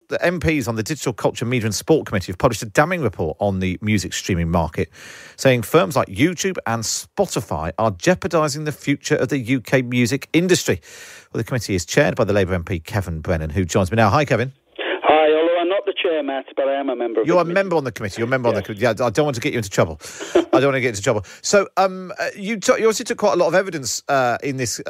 the MPs on the Digital Culture, Media and Sport Committee have published a damning report on the music streaming market, saying firms like YouTube and Spotify are jeopardising the future of the UK music industry. Well, the committee is chaired by the Labour MP Kevin Brennan, who joins me now. Hi, Kevin. Hi, although I'm not the chair, Matt, but I am a member of You're the a committee. member on the committee. You're a member on the committee. Yeah, I don't want to get you into trouble. So you obviously took quite a lot of evidence in this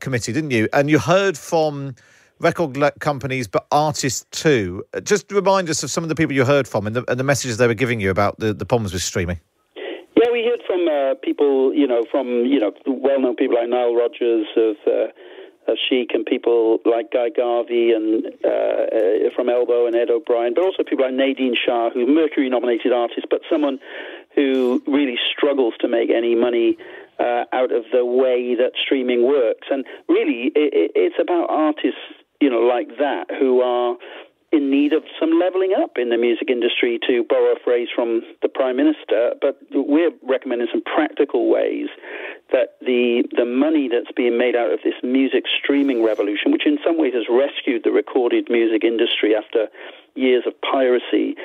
committee, didn't you? And you heard from record companies, but artists too. Just remind us of some of the people you heard from and the messages they were giving you about the problems with streaming. Yeah, we heard from people, from well-known people like Nile Rodgers of Chic, and people like Guy Garvey and from Elbow and Ed O'Brien, but also people like Nadine Shah, who's a Mercury-nominated artist, but someone who really struggles to make any money out of the way that streaming works. And really, it's about artists, like that, who are in need of some levelling up in the music industry, to borrow a phrase from the Prime Minister. But we're recommending some practical ways that the money that's being made out of this music streaming revolution, which in some ways has rescued the recorded music industry after years of piracy,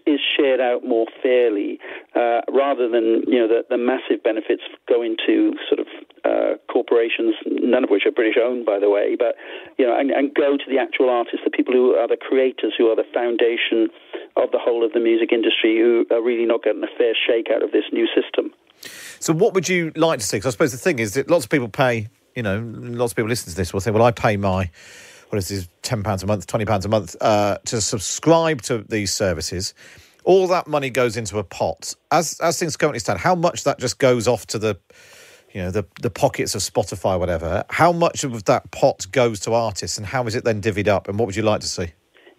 is shared out more fairly, rather than the massive benefits going to sort of corporations, none of which are British owned, by the way, but and go to the actual artists, the people who are the creators, who are the foundation of the whole of the music industry, who are really not getting a fair shake out of this new system. So what would you like to see? Because I suppose the thing is that lots of people pay, lots of people listen to this will say, well, I pay my, £10 a month, £20 a month to subscribe to these services. All that money goes into a pot. As things currently stand, how much that just goes off to the pockets of Spotify or whatever? How much of that pot goes to artists, and how is it then divvied up? And what would you like to see?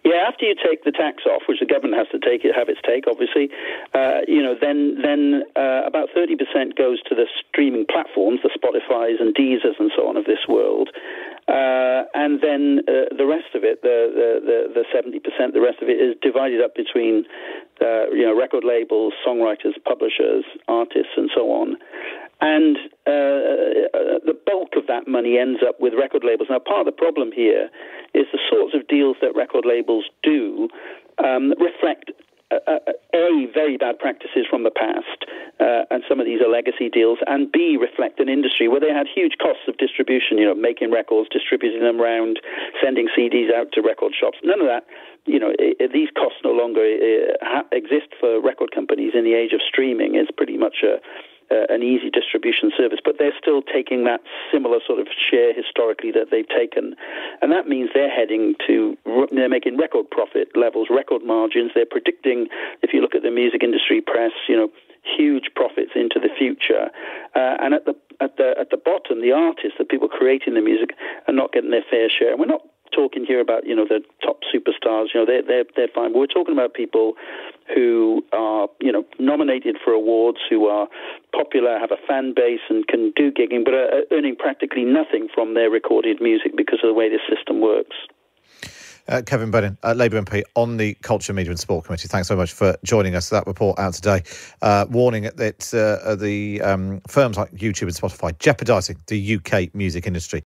Yeah, after you take the tax off, which the government has to have its take, obviously, then about 30% goes to the streaming platforms, the Spotifys and Deezers and so on of this world, and then the rest of it, the 70%, the rest of it is divided up between record labels, songwriters, publishers, artists, and so on. And the bulk of that money ends up with record labels. Now, part of the problem here is the sorts of deals that record labels do reflect, A, very bad practices from the past, and some of these are legacy deals, and B, reflect an industry where they had huge costs of distribution, making records, distributing them around, sending CDs out to record shops. None of that, these costs no longer exist for record companies in the age of streaming. It's pretty much an easy distribution service, but they're still taking that similar sort of share historically that they've taken. And that means they're making record profit levels, record margins. They're predicting, if you look at the music industry press, huge profits into the future. And at the bottom, the artists, the people creating the music, are not getting their fair share. And we're not talking here about, the top superstars, they're fine. But we're talking about people who are, nominated for awards, who are popular, have a fan base and can do gigging, but are earning practically nothing from their recorded music because of the way this system works. Kevin Brennan, Labour MP on the Culture, Media and Sport Committee. Thanks so much for joining us. That report out today, warning that the firms like YouTube and Spotify jeopardising the UK music industry.